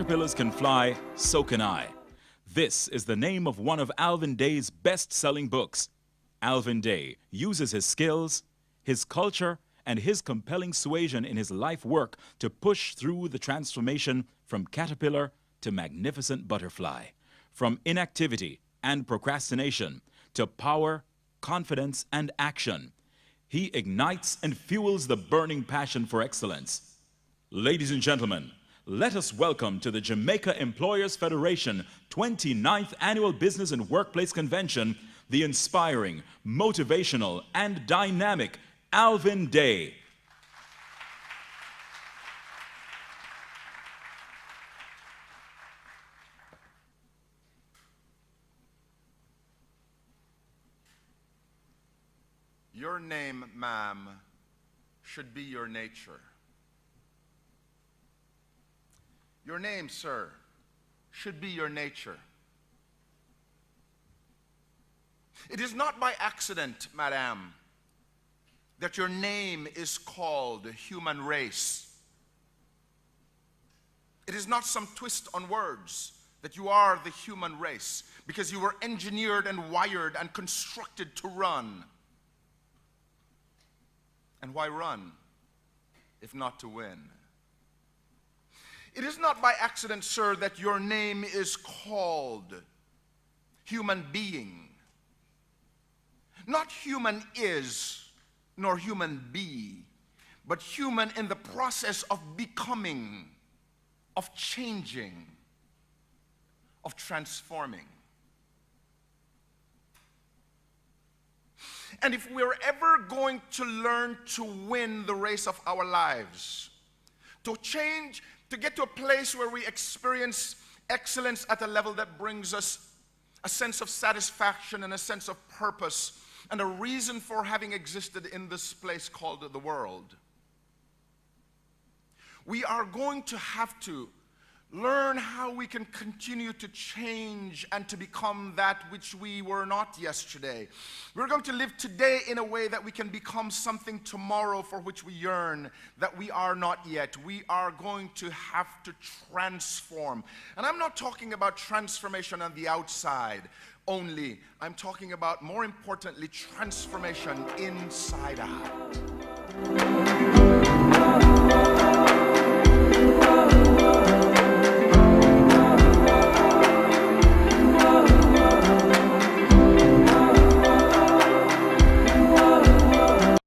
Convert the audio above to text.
caterpillars can fly, so can I. This is the name of one of Alvin Day's best-selling books. Alvin Day uses his skills, his culture, and his compelling suasion in his life work to push through the transformation from caterpillar to magnificent butterfly, from inactivity and procrastination to power, confidence, and action. He ignites and fuels the burning passion for excellence. Ladies and gentlemen, let us welcome to the Jamaica Employers Federation 29th Annual Business and Workplace Convention the inspiring, motivational, and dynamic Alvin Day. Your name, ma'am, should be your nature. Your name, sir, should be your nature. It is not by accident, madam, that your name is called human race. It is not some twist on words that you are the human race, because you were engineered and wired and constructed to run. And why run if not to win? It is not by accident, sir, that your name is called human being. Not human is, nor human be, but human in the process of becoming, of changing, of transforming. And if we're ever going to learn to win the race of our lives, to change, to get to a place where we experience excellence at a level that brings us a sense of satisfaction and a sense of purpose and a reason for having existed in this place called the world, we are going to have to learn how we can continue to change and to become that which we were not yesterday. We're going to live today in a way that we can become something tomorrow for which we yearn, that we are not yet. We are going to have to transform. And I'm not talking about transformation on the outside only. I'm talking about, more importantly, transformation inside out.